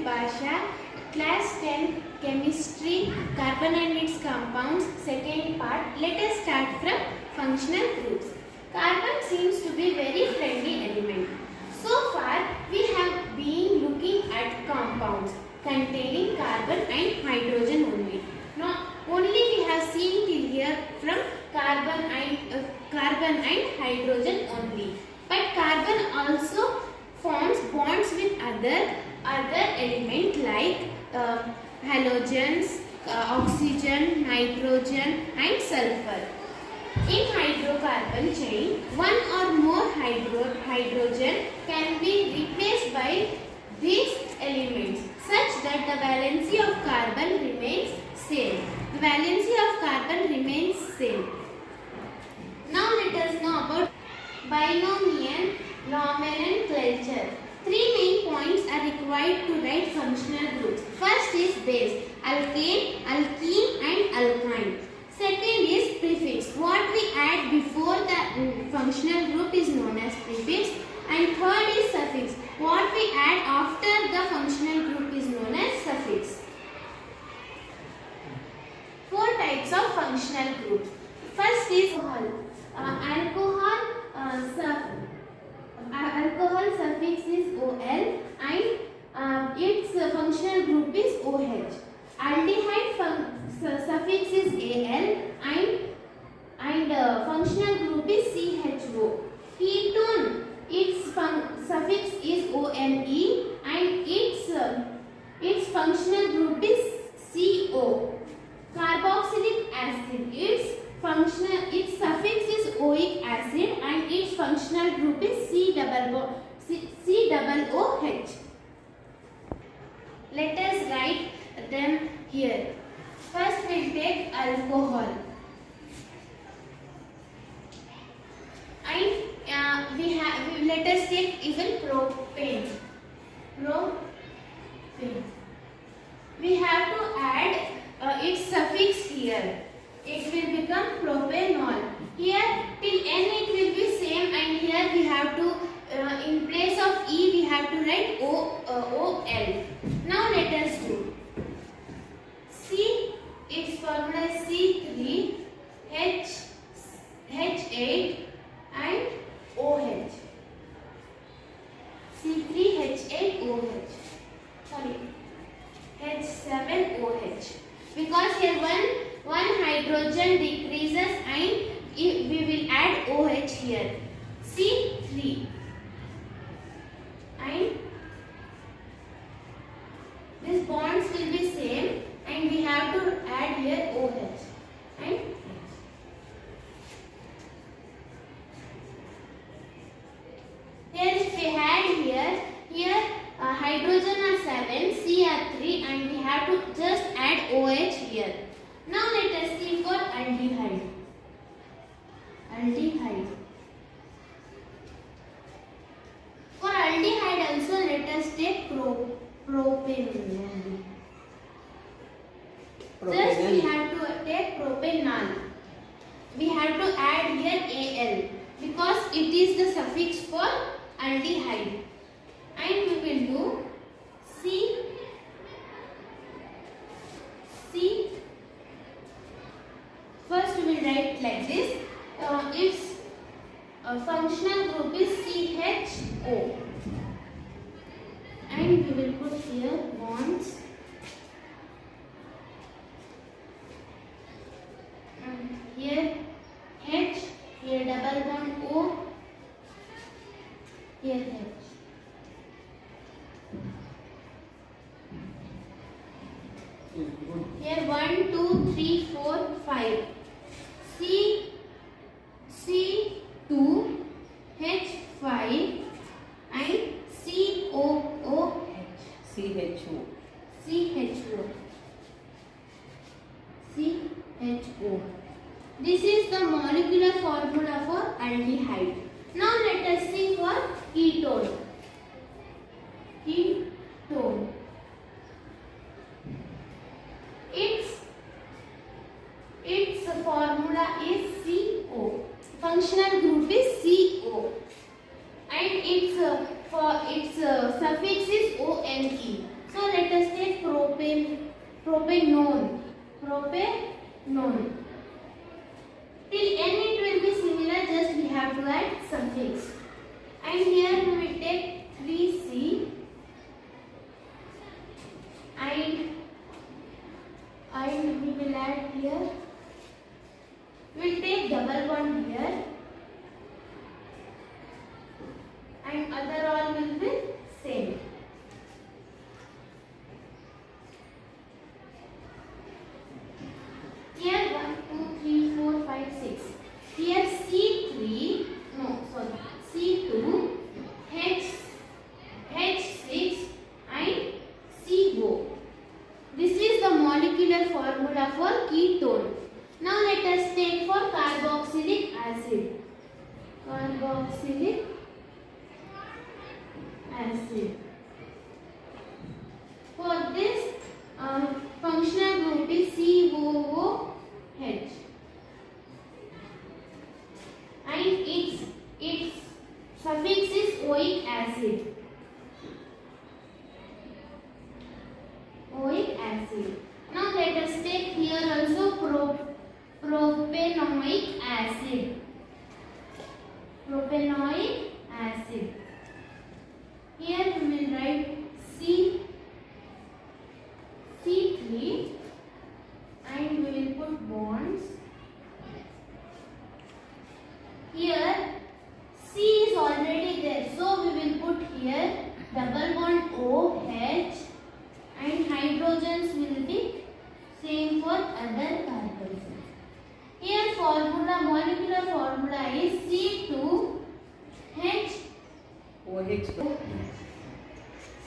Bhasha, Class 10 Chemistry, Carbon and its Compounds, second part. Let us start from functional groups. Carbon seems to be very friendly element. So far, we have been looking at compounds containing carbon and hydrogen only. Now, only we have seen till here from carbon and hydrogen only. But carbon also forms bonds with other elements like halogens, oxygen, nitrogen and sulfur. In hydrocarbon chain, one or more hydrogen can be replaced by these elements such that the valency of carbon remains same. The valency of carbon remains same. Now let us know about binomial nomenclature. Three main points are required to write functional groups. First is base, alkane, alkene and alkyne. Second is prefix. What we add before the functional group is known as prefix. And third is suffix. What we add after the functional group is known as suffix. Four types of functional groups. First is alcohol suffix is OL and its functional group is OH. Aldehyde suffix is Al and functional group is CHO. Ketone, its suffix is ONE and its functional group is CO. Carboxylic acid, its suffix is oic acid and its functional group is COOH. Let us write them here. First we will take alcohol and let us take even propane. We have to add its suffix here. It will become propanol. Here till N it will be same and here we have to in place of E we have to write OL. Now let us do. C, its formula is C3, H8 and OH. C3H8OH. Sorry, H7OH. Because here one hydrogen decreases and we will add OH here. C3 and these bonds will be same and we have to add here OH and H. Here if we add here hydrogen are 7, C are 3 and we have to just add OH here. Now let us see for aldehyde. For aldehyde also let us take propane. Just we have to take propanol. We have to add here Al because it is the suffix for aldehyde. And we will do C. First we will write like this. Its functional group is CHO. And we will put here bonds. And here H, here double bond O, here H. Here 1, 2, 3, 4, 5. C2, H5 and COOH. CHO. This is the molecular formula for aldehyde. Now let us see for ketone. Its formula is CO. Functional group is CO. And its suffix is ONE. So let propanone. Propanone. Till N it will be similar, just we have to add suffix. And here we will take 3C and we will add here. We will take double bond here and other all will be same. Here 1, 2, 3, 4, 5, 6. Here C3, no sorry, C2, H6 and CO. This is the molecular formula for ketone. Now let us take for carboxylic acid. Carboxylic acid. For this functional group is COOH and its suffix is oic acid. Oic acid. Now let us take here also propanoic acid. Propanoic acid. Here we will write C3 and we will put bonds. Here C is already there, so we will put here double bond OH and hydrogens will be same for other carbons. Here formula, molecular formula is C2H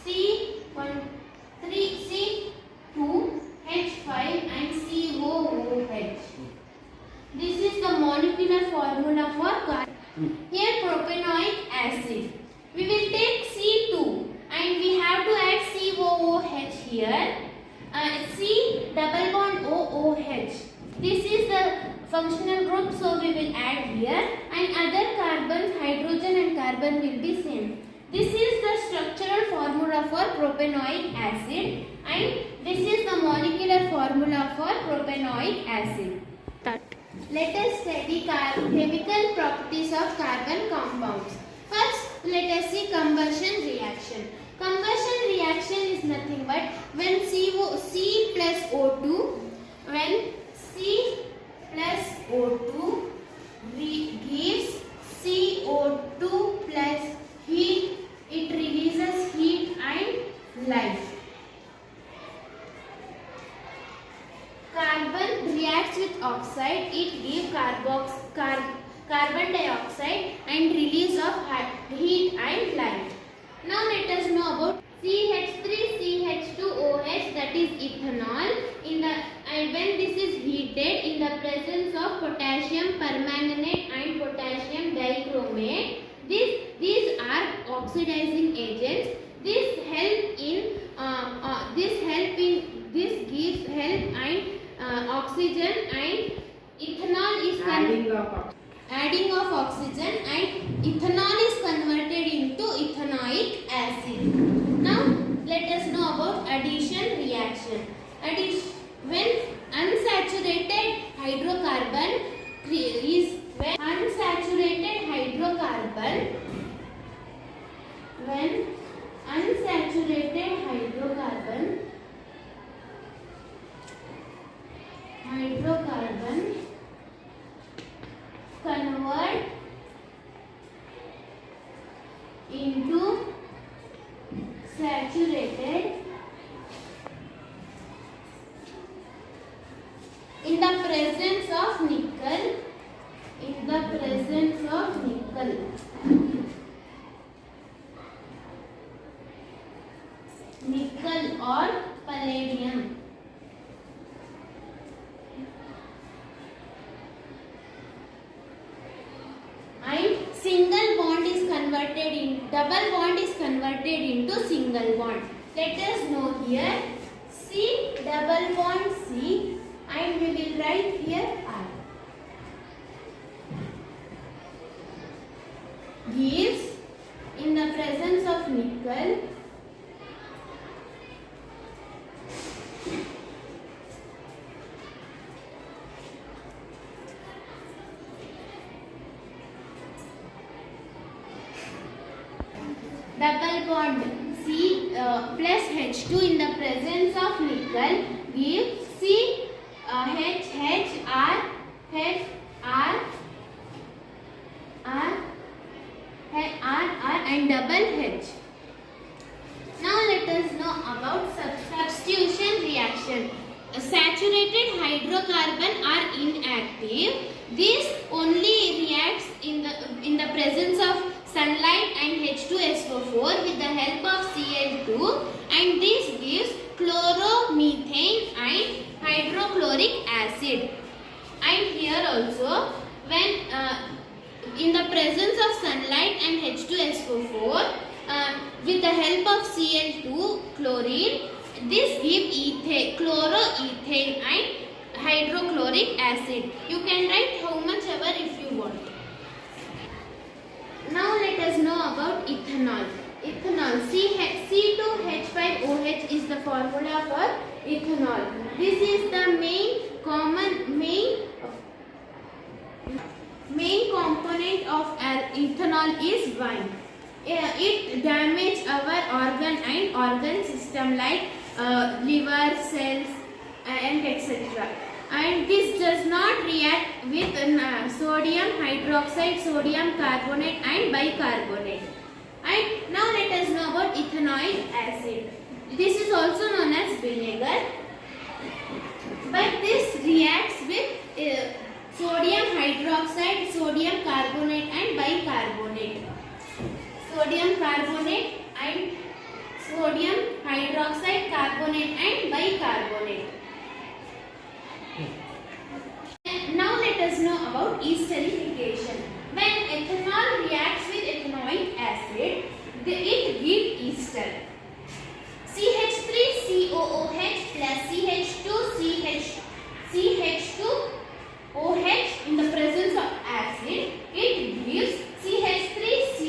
C2H5 and COOH. This is the molecular formula for carbon. Here propanoic acid. We will take C2 and we have to add COOH here. C double bond OOH. This is the functional group, so we will add here, and other carbons, hydrogen and carbon will be same. This is the structural formula for propanoic acid and this is the molecular formula for propanoic acid. Let us study chemical properties of carbon compounds. First, let us see combustion reaction. Combustion reaction is nothing but when C plus O2, when C plus O2 gives CO2 plus heat, it releases heat and light. Carbon reacts with oxide, it gives carbon dioxide and release of heat and light. Now let us know about CH3CH2OH, that is ethanol. And when this is heated in the presence of potassium permanganate and potassium dichromate, these are oxidizing agents. This gives help and oxygen and ethanol is adding of oxygen and ethanol is converted into ethanoic acid. Now let us know about addition reaction. When unsaturated hydrocarbon convert into saturated in the presence of nickel. Nickel or palladium. And double bond is converted into single bond. Let us know here C double bond C and we will write here I. Gives in the presence of nickel double bond C plus H2 in the presence of nickel gives C H H R H R R and double H. Now let us know about substitution reaction. Saturated hydrocarbon are inactive. This only reacts in the presence of sunlight and H2SO4 with the help of Cl2, and this gives chloromethane and hydrochloric acid. And here also, when in the presence of sunlight and H2SO4 with the help of Cl2 chlorine, this gives chloroethane and hydrochloric acid. You can write how much ever if you want. Now let us know about ethanol. Ethanol C2H5OH is the formula for ethanol. This is the main component of ethanol is wine. It damages our organ system like liver, cells and etc. And this does not react with sodium hydroxide, sodium carbonate and bicarbonate. And now let us know about ethanoic acid. This is also known as vinegar, but this reacts with sodium hydroxide, sodium carbonate and bicarbonate. Sodium carbonate and sodium hydroxide, carbonate and bicarbonate. Now let us know about esterification. When ethanol reacts with ethanoic acid, it gives ester. CH3COOH plus CH2OH in the presence of acid, it gives CH3C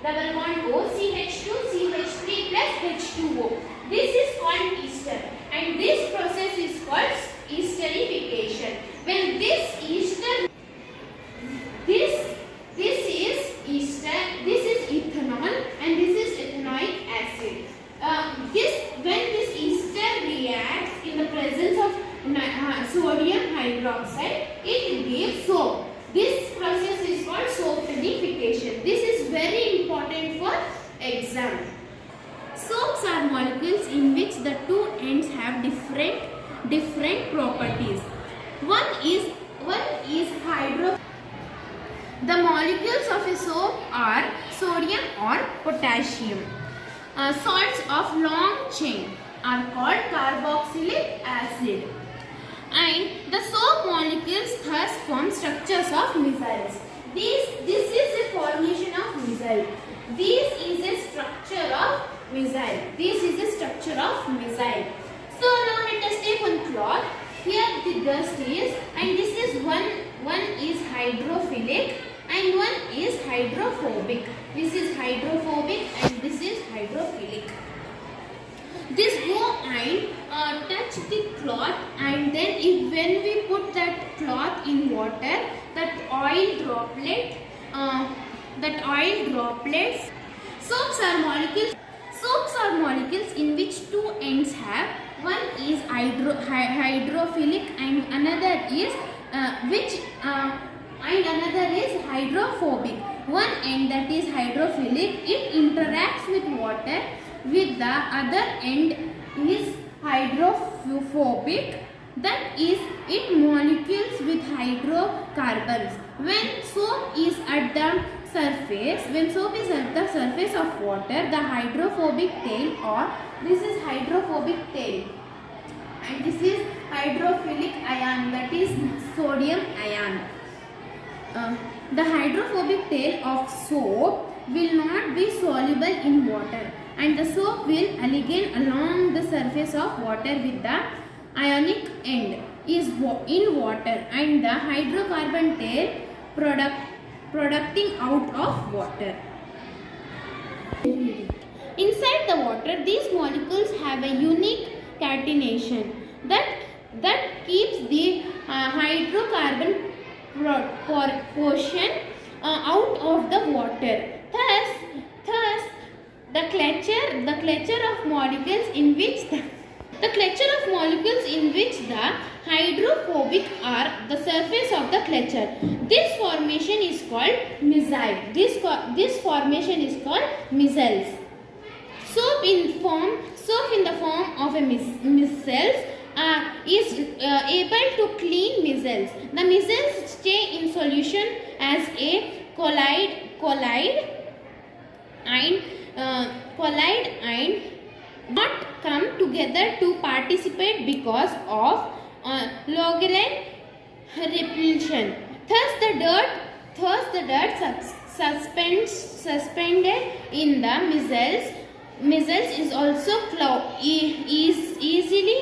double bond O, CH2, CH3 plus H2O. This is called ester, and this process is called esterification. When this ester, this is ester, this is ethanol, and this is ethanoic acid. When this ester reacts in the presence of sodium hydroxide, it gives soap. This process is called soapinification. This is very important for exam. Soaps are molecules in which the two ends have different properties. One is hydro. The molecules of a soap are sodium or potassium. Salts of long chain are called carboxylic acid. And the soap molecules thus form structures of micelles. This is a formation of micelle. This is a structure of micelle. This is a structure of micelle. So now let us take one cloth. Here the dust is, and this is one is hydrophilic and one is hydrophobic. This is hydrophobic and this is hydrophilic. This go and touch the cloth, and then when we put that cloth in water, that oil droplets. Soaps are molecules in which two ends have, one is hydrophilic and another is hydrophobic. One end, that is hydrophilic, it interacts with water, with the other end is hydrophobic, that is it molecules with hydrocarbons. When soap is at the surface of water, the hydrophobic tail, or this is hydrophobic tail, and this is hydrophilic ion, that is sodium ion. The hydrophobic tail of soap will not be soluble in water, and the soap will alligate along the surface of water with the ionic end is in water, and the hydrocarbon tail producting out of water. Inside the water, these molecules have a unique catenation that keeps the hydrocarbon portion out of the water. Thus, the cluster of molecules in which the hydrophobic are the surface of the cluster. This formation is called micelle. This formation is called micelles. Soap in the form of a micelles is able to clean micelles. The micelles stay in solution as a colloid and not come together to participate because of Lagrange repulsion. Thus the dirt suspended in the micelles is also easily.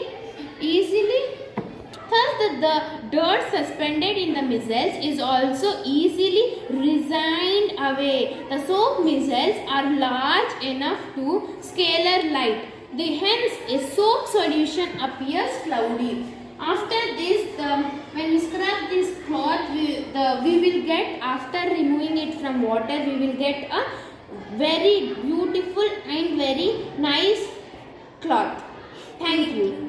Thus the dirt suspended in the micelles is also easily resined away. The soap micelles are large enough to scalar light. Hence a soap solution appears cloudy. After this, when we scrub this cloth, we will get, after removing it from water, we will get a very beautiful and very nice cloth. Thank you.